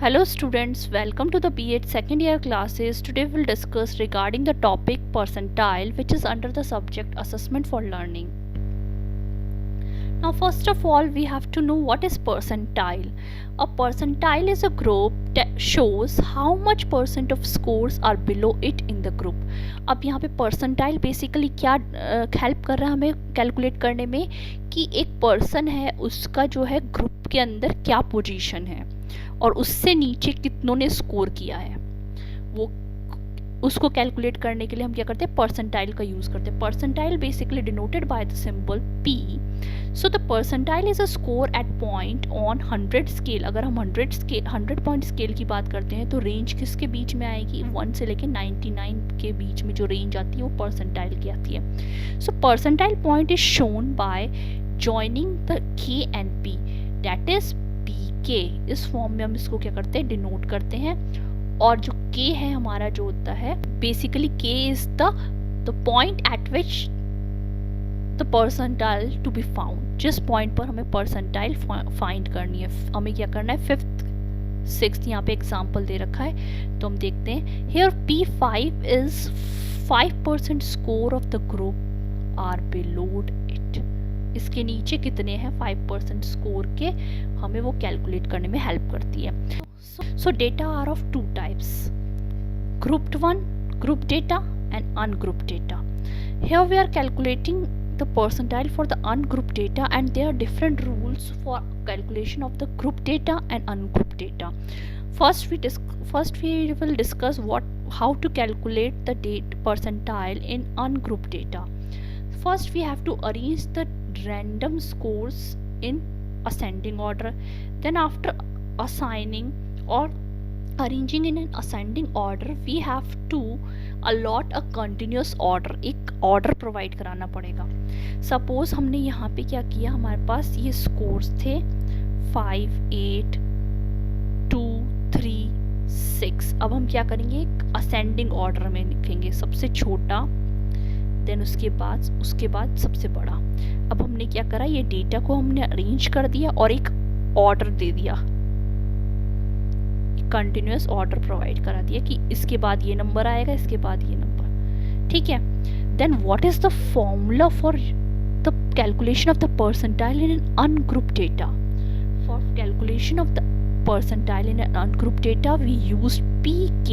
Hello students, welcome to the B.Ed second year classes. Today we'll discuss regarding the topic percentile, which is under the subject assessment for learning. Now first of all we have to know what is percentile. A percentile is a group that shows how much percent of scores are below it in the group. अब यहाँ पे percentile basically क्या help कर रहा है हमें calculate करने में कि एक पर्सन है उसका जो है ग्रुप के अंदर क्या पोजीशन है और उससे नीचे कितनों ने स्कोर किया है, वो उसको कैलकुलेट करने के लिए हम क्या करते हैं, परसेंटाइल का यूज करते हैं. Percentile basically denoted by the symbol P. So the percentile is a score at point on 100 scale. अगर हम 100 पॉइंट स्केल की बात करते हैं तो रेंज किसके बीच में आएगी, 1 से लेके 99 के बीच में जो रेंज आती है वो परसेंटाइल की आती है. So percentile point is shown by joining the K and P, that is PK. इस फॉर्म में हम इसको क्या करते हैं, डिनोट करते हैं. और जो K है हमारा जो होता है, basically K is the point at which the percentile to be found. जिस पॉइंट पर हमें परसेंटाइल फाइंड करनी है, हमें क्या करना है, 5th 6th. यहाँ पे एग्जाम्पल दे रखा है तो हम देखते हैं. Here P5 is 5% score of the group are below it. इसके नीचे कितने हैं 5% स्कोर के, हमें वो कैलकुलेट करने में हेल्प करती है. So data are of two types, grouped one, group data and ungrouped data. Here we are calculating the percentile for the ungrouped data, and there are different rules for calculation of the group data and ungrouped data. First we will discuss how to calculate the percentile in ungrouped data. First we have to arrange the random scores in ascending order. Then after assigning or arranging in an ascending order, we have to allot a continuous order. एक order provide कराना पड़ेगा. Suppose हमने यहाँ पे क्या किया, हमारे पास ये scores थे 5, 8, 2, 3, 6. अब हम क्या करेंगे, एक ascending order में लिखेंगे, सबसे छोटा देन उसके बाद सबसे बड़ा. अब हमने क्या करा, ये डेटा को हमने अरेंज कर दिया और एक ऑर्डर दे दिया, कंटिन्यूअस ऑर्डर प्रोवाइड करा दिया कि इसके बाद ये नंबर आएगा, इसके बाद ये नंबर. ठीक है. Then what is the formula for the calculation of the percentile in an ungroup data. For calculation of the percentile in an ungroup data we use PK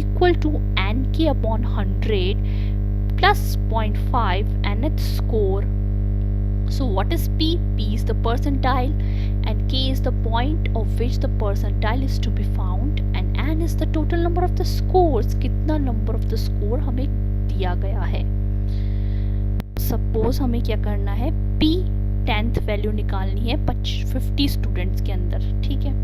equal to NK upon 100 plus 0.5 and its score. So what is P? P is the percentile and K is the point of which the percentile is to be found, and N is the total number of the scores. कितना number of the score हमें दिया गया है. Suppose हमें क्या करना है, P 10th value निकालनी है 50 स्टूडेंट्स के अंदर. ठीक है,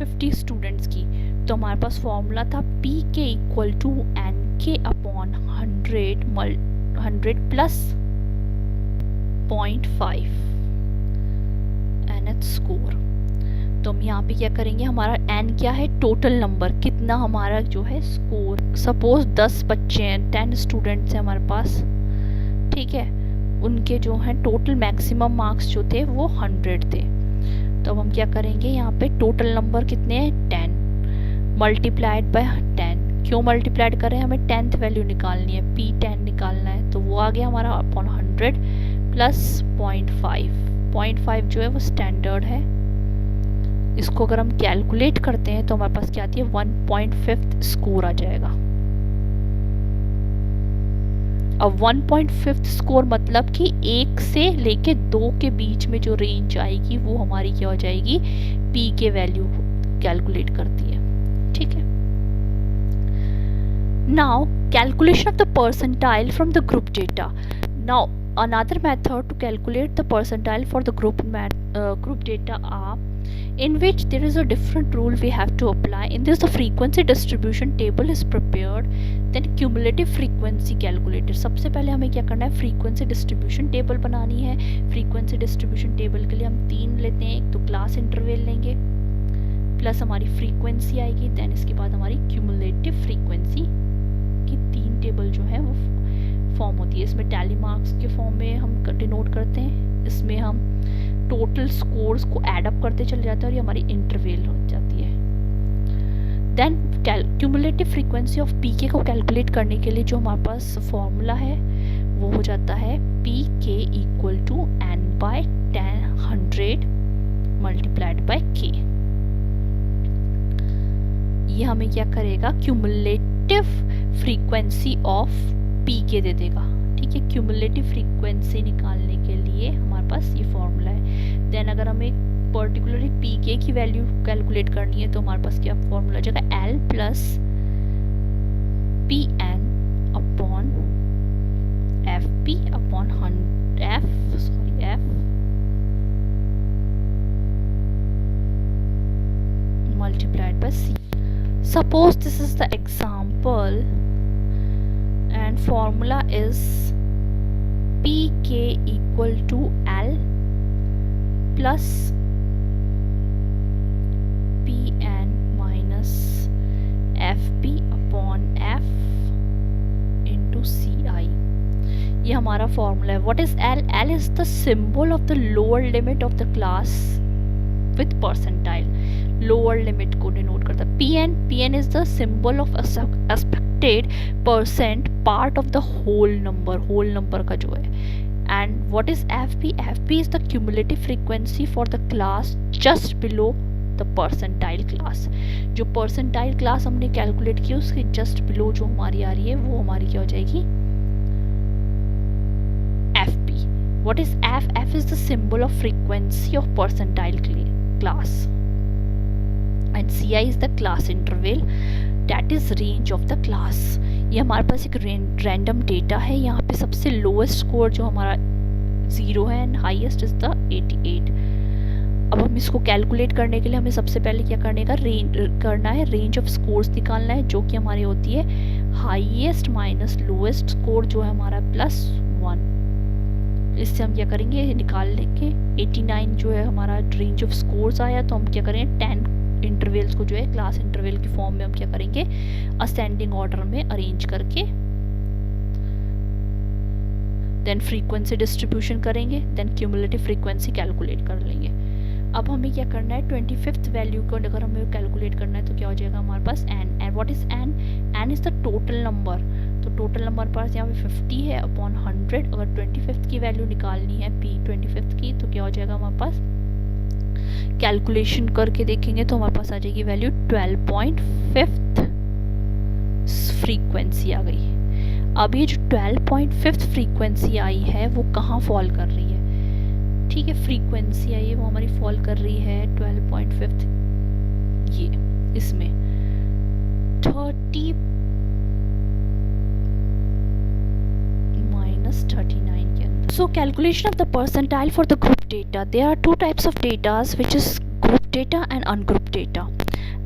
50 स्टूडेंट्स की. तो हमारे पास फॉर्मूला था PK equal to NK upon 100 plus 0.5 NH score. तो हम यहाँ पे क्या करेंगे, हमारा N क्या है, टोटल नंबर कितना हमारा जो है स्कोर. सपोज 10 बच्चे हैं, 10 स्टूडेंट्स हैं हमारे पास. ठीक है, उनके जो है टोटल मैक्सिमम मार्क्स जो थे वो 100 थे. तो अब हम क्या करेंगे, यहाँ पे टोटल नंबर कितने हैं, 10 मल्टीप्लाइड बाय 10. क्यों मल्टीप्लाइड करें, हमें 10th वैल्यू निकालनी है, P10 निकालना है. तो वो आ गया हमारा अपॉन 100 प्लस 0.5 जो है वो स्टैंडर्ड है. इसको अगर हम कैलकुलेट करते हैं तो हमारे पास क्या आती है, 1.5 स्कोर आ जाएगा. अब 1.5 स्कोर मतलब कि 1 से लेके 2 के बीच में जो रेंज आएगी वो हमारी क्या हो जाएगी, P के वैल्यू कैलकुलेट करती है. ठीक है. Now calculation of the percentile from the group data. Now another method to calculate the percentile for the group data are in which there is a different rule we have to apply. In this the frequency distribution table is prepared, then cumulative frequency calculated. सबसे पहले हमें क्या करना है, frequency distribution table बनानी है. frequency distribution table के लिए हम 3 लेते हैं. एक तो क्लास इंटरवल लेंगे प्लस हमारी फ्रीक्वेंसी आएगी, देन इसके बाद हमारी क्यूमुलेटिव फ्रीक्वेंसी की 3 टेबल जो है वो फॉर्म होती है. इसमें टैली मार्क्स के फॉर्म में हम डिनोट करते हैं, इसमें हम टोटल स्कोर्स को एड अप करते चले जाते हैं और ये हमारी इंटरवल हो जाती है। देन क्यूमुलेटिव फ्रीक्वेंसी ऑफ पीके को कैलकुलेट करने के लिए जो हमारे पास फॉर्मूला है वो हो जाता है P K equal to N by 100 multiplied by K. ये हमें क्या करेगा, क्यूमुलेटिव फ्रीक्वेंसी ऑफ पी के दे देगा। ठीक है, क्यूमुलेटिव फ्रीक्वेंसी निकालने के लिए हमारे पास ये फॉर्मूला है। देन अगर हमें पर्टिकुलरली पी के की वैल्यू कैलकुलेट करनी है तो हमारे पास क्या फॉर्मूला जाएगा, L plus P N upon F P upon F multiplied by C. Suppose this is the example and formula is PK equal to L plus PN minus FP upon F into CI. ये हमारा formula है. What is L? L is the symbol of the lower limit of the class with percentile. Lower limit को denote करता है. Pn is the symbol of expected percent part of the whole number का जो है. And what is FP? FP is the cumulative frequency for the class just below the percentile class. जो percentile class हमने calculate की उसके just below जो हमारी आ रही है वो हमारी क्या हो जाएगी, FP. What is F? F is the symbol of frequency of percentile class. And CI is the class interval, that is range of the class. ये हमारे पास एक रैंडम डेटा है. यहाँ पे सबसे लोएस्ट स्कोर जो हमारा 0 है एंड हाईएस्ट इज द 88. अब हम इसको कैलकुलेट करने के लिए हमें सबसे पहले क्या करने का, रेंज ऑफ स्कोर्स निकालना है जो कि हमारी होती है हाईएस्ट माइनस लोएस्ट स्कोर जो है हमारा +1. इससे हम क्या करेंगे, निकाल लेंगे 89 जो है हमारा रेंज ऑफ स्कोर्स आया तो हम क्या करेंगे 10 इंटरवल्स को जो है क्लास इंटरवल की फॉर्म में हम क्या करेंगे, असेंडिंग ऑर्डर में अरेंज करके देन फ्रीक्वेंसी डिस्ट्रीब्यूशन करेंगे, देन क्यूमुलेटिव फ्रीक्वेंसी कैलकुलेट कर लेंगे. अब हमें क्या करना है, 25th वैल्यू को अगर हमें कैलकुलेट करना है तो क्या हो जाएगा हमारे पास N. And what is N? N is the total number. तो टोटल नंबर पास यहाँ पे 50 है अपॉन 100. अगर 25th की वैल्यू निकालनी है पी 25th की तो क्या हो जाएगा हमारे पास, कैलकुलेशन करके देखेंगे तो हमारे पास आ जाएगी वैल्यू 12.5 फ्रीक्वेंसी आ गई. अब ये जो 12.5 फ्रीक्वेंसी आई है वो कहाँ फॉल कर रही है, ठीक है, फ्रीक्वेंसी आई है वो हमारी फॉल कर रही है 12.5 ये इसमें 30 - 39 के अंदर. So calculation of the percentile for the group data. There are two types of data, which is group data and ungrouped data.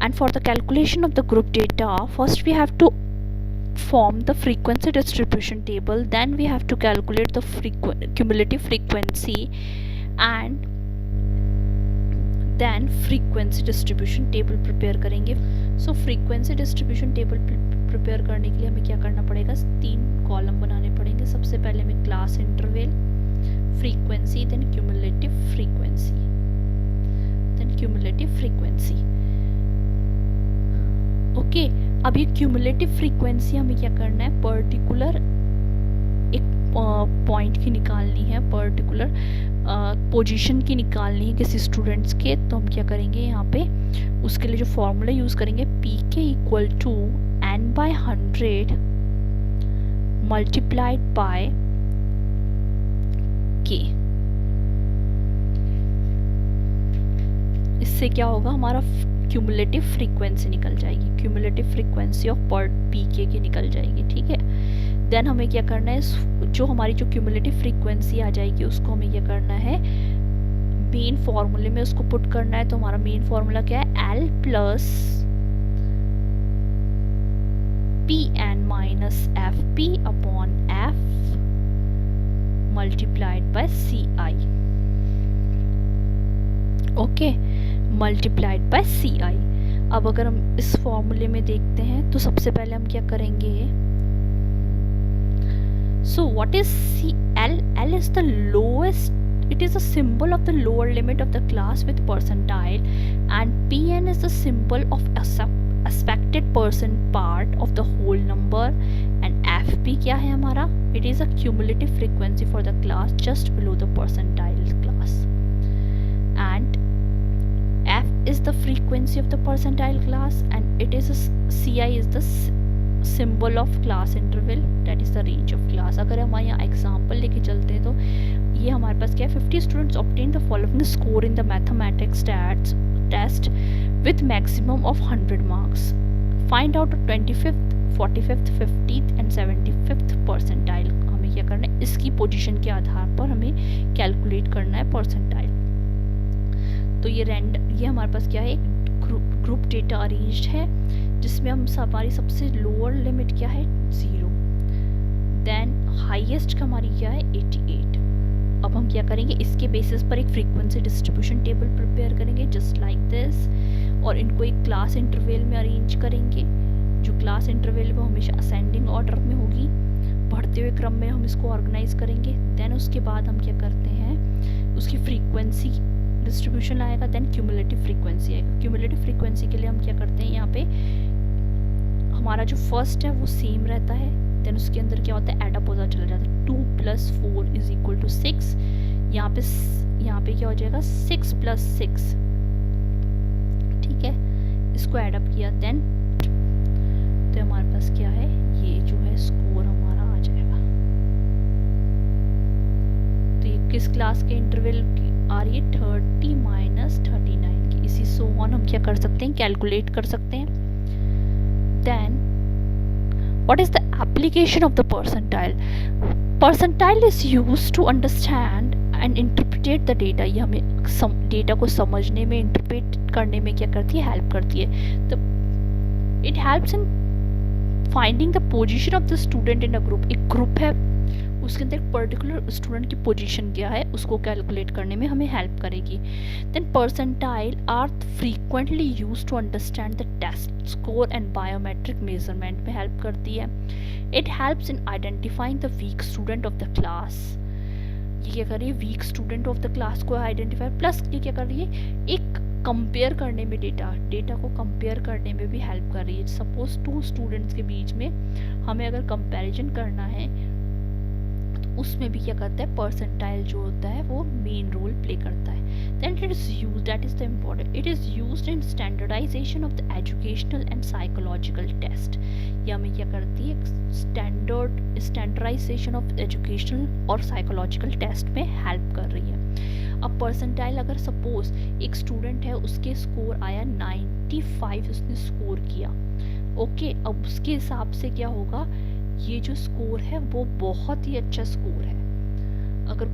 And for the calculation of the group data, first we have to form the frequency distribution table. Then we have to calculate the cumulative frequency, and then frequency distribution table prepare करेंगे. So frequency distribution table prepare करने के लिए हमें क्या करना पड़ेगा, 3 column बनाने पड़ेंगे. सबसे पहले हमें class interval, frequency, then cumulative frequency, then cumulative frequency. Okay, अब ये क्यूमुलेटिव फ्रीक्वेंसी हमें क्या करना है, पर्टिकुलर एक पॉइंट की निकालनी है, पर्टिकुलर पोजीशन की निकालनी है किसी स्टूडेंट्स के. तो हम क्या करेंगे यहाँ पे, उसके लिए जो फॉर्मूला यूज़ करेंगे P K equal to n by 100 multiplied by k. इससे क्या होगा, हमारा क्यूमुलेटिव फ्रीक्वेंसी निकल जाएगी, क्यूमुलेटिव फ्रीक्वेंसी ऑफ पर पी के की निकल जाएगी. ठीक है, देन हमें क्या करना है, जो हमारी जो क्यूमुलेटिव फ्रीक्वेंसी आ जाएगी उसको हमें क्या करना है, मेन फॉर्मूले में उसको पुट करना है. तो हमारा मेन फॉर्मूला क्या है, L plus Pn minus Fp upon F multiplied by Ci. Okay, multiplied by Ci. अब अगर हम इस फॉर्मूले में देखते हैं तो सबसे पहले हम क्या करेंगे, so what is L? L is the lowest it is a symbol of the lower limit of the class with percentile, and Pn is the symbol of expected percent part of the whole number, and Fp क्या है हमारा, it is a cumulative frequency for the class just below the percentile class, and F is the frequency of the percentile class, and it is a Ci is the symbol of class interval, that is the range of class. अगर हम यहाँ example लेके चलते हैं तो ये हमारे पास क्या है, 50 students obtain the following score in the mathematics test with maximum of 100 marks, find out 25th 45th 50th and 75th percentile. हमें क्या करना है, इसकी पोजीशन के आधार पर हमें कैलकुलेट करना है परसेंटाइल. तो ये हमारे पास क्या है, ग्रुप डेटा अरेंज्ड है जिसमें हम हमारी सबसे लोअर लिमिट क्या है 0, देन हाईएस्ट का हमारी क्या है 88. अब हम क्या करेंगे, इसके बेसिस पर एक फ्रीक्वेंसी डिस्ट्रीब्यूशन टेबल प्रिपेयर करेंगे जस्ट लाइक दिस, और इनको एक क्लास इंटरवल में अरेंज करेंगे. जो क्लास इंटरवल वो हमेशा असेंडिंग ऑर्डर में होगी, बढ़ते हुए क्रम में हम इसको ऑर्गेनाइज करेंगे. देन उसके बाद हम क्या करते हैं, उसकी फ्रीक्वेंसी डिस्ट्रीब्यूशन आएगा, देन क्यूमुलेटिव फ्रीक्वेंसी आएगा. क्यूमुलेटिव फ्रीक्वेंसी के लिए हम क्या करते हैं, यहाँ पे हमारा जो फर्स्ट है वो सेम रहता है, देन उसके अंदर क्या होता है, एडअप होता चला जाता है. 2 + 4 = 6. यहाँ पे क्या हो जाएगा 6 + 6, ठीक है, इसको एडअप किया, देन तो हमारे पास क्या है, ये जो है स्कोर हमारा आ जाएगा. तो ये किस क्लास के इंटरवल की आ रही है, 30 - 39 की. इसी सो ऑन हम क्या कर सकते हैं, कैलकुलेट कर सकते हैं. Then what is the application of the percentile? Percentile is used to understand and interpret the data. ये हमें डेटा को समझने में, इंटरप्रेट करने में क्या करती है, हेल्प करती है. तो it helps in finding the position of the student in a group. एक ग्रुप है, उसके अंदर एक पर्टिकुलर स्टूडेंट की पोजीशन क्या है उसको कैलकुलेट करने में हमें हेल्प करेगी. Then percentile are frequently used to understand the test score and biometric measurement में हेल्प करती है. It helps in identifying the weak student of the class. ये क्या कर रही है, weak student of the class को आइडेंटिफाई, प्लस ये क्या कर रही है, एक कंपेयर करने में, डेटा को कंपेयर करने में भी हेल्प कर रही है. सपोज 2 स्टूडेंट्स के बीच में हमें अगर कंपैरिजन करना है, उसमें भी क्या करता है, परसेंटाइल जो होता है वो मेन रोल प्ले करता है. Then it is used, that is the important, it is used in standardization of the educational and psychological test. ये हमें क्या करती है, स्टैंडर्डाइजेशन ऑफ एजुकेशनल और साइकोलॉजिकल टेस्ट में हेल्प कर रही है. अब परसेंटाइल अगर सपोज एक स्टूडेंट है, उसके स्कोर आया 95, उसने स्कोर किया, ओके, अब उसके हिसाब से क्या होगा, ये जो स्कोर है वो बहुत ही अच्छा स्कोर है. अगर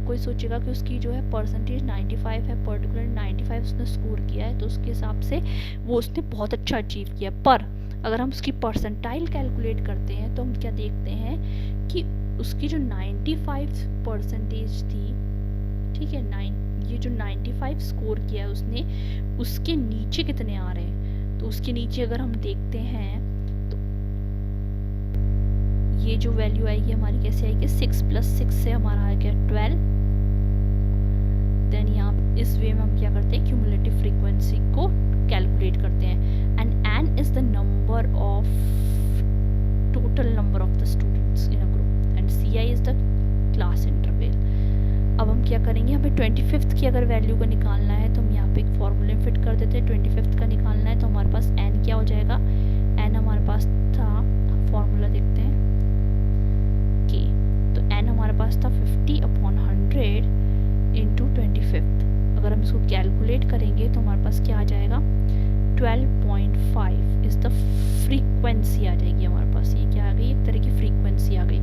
कोई सोचेगा कि उसकी जो है परसेंटेज 95 है, पर्टिकुलर 95 उसने स्कोर किया है, तो उसके हिसाब से वो उसने बहुत अच्छा अचीव किया. पर अगर हम उसकी परसेंटाइल कैलकुलेट करते हैं तो हम क्या देखते हैं कि उसकी जो 95 परसेंटेज थी, ठीक है, ये जो 95 स्कोर किया है उसने, उसके नीचे कितने आ रहे हैं, तो उसके नीचे अगर हम देखते हैं ये जो वैल्यू आएगी हमारी कैसे आएगी, 6 + 6 से हमारा आ गया 12. देन यहाँ इस वे में हम क्या करते हैं, क्यूमुलेटिव फ्रीक्वेंसी को कैलकुलेट करते हैं. And n is the number of total number of the students in a group, and ci is the class interval. अब हम क्या करेंगे, हमें 25th की अगर वैल्यू का निकालना है तो हम यहाँ पे एक फॉर्मूला फिट कर देते हैं. 25th का निकालना है तो हमारे पास n क्या हो जाएगा, n हमारे पास था, फॉर्मूला देखते हैं, तो n हमारे पास था 50/100 × 25th. अगर हम इसको कैलकुलेट करेंगे तो हमारे पास क्या आ जाएगा, 12.5 इज द फ्रीक्वेंसी आ जाएगी हमारे पास. ये क्या आ गई, एक तरह की फ्रीक्वेंसी आ गई.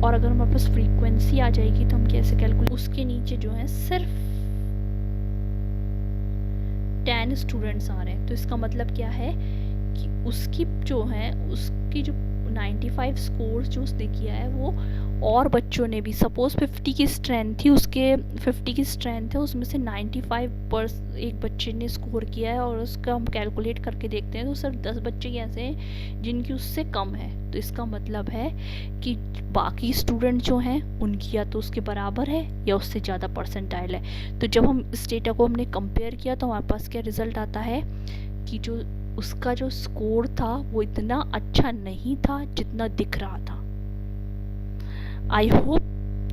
और अगर हमारे पास फ्रीक्वेंसी आ जाएगी तो हम कैसे कैलकुलेट, उसके नीचे जो है सिर्फ 10 स्टूडेंट्स आ रहे हैं, तो इसका मतलब क्या है कि उसकी जो 95 स्कोर जो उसने किया है वो और बच्चों ने भी, सपोज़ 50 की स्ट्रेंथ थी, उसके 50 की स्ट्रेंथ है, उसमें से 95 एक बच्चे ने स्कोर किया है, और उसका हम कैलकुलेट करके देखते हैं तो सिर्फ 10 बच्चे ऐसे हैं जिनकी उससे कम है। तो इसका मतलब है कि बाकी स्टूडेंट जो हैं उनकी या तो उसके बराबर है या उससे ज़्यादा परसेंटाइल है। तो जब हम इस डेटा को हमने कंपेयर किया तो हमारे पास क्या रिज़ल्ट आता है कि जो उसका जो स्कोर था वो इतना अच्छा नहीं था जितना दिख रहा था। I hope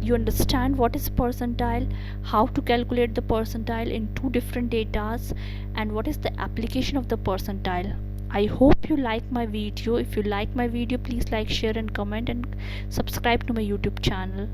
you understand what is percentile, how to calculate the percentile in two different datas, and what is the application of the percentile. I hope you like my video. If you like my video, please like, share and comment, and subscribe to my YouTube channel.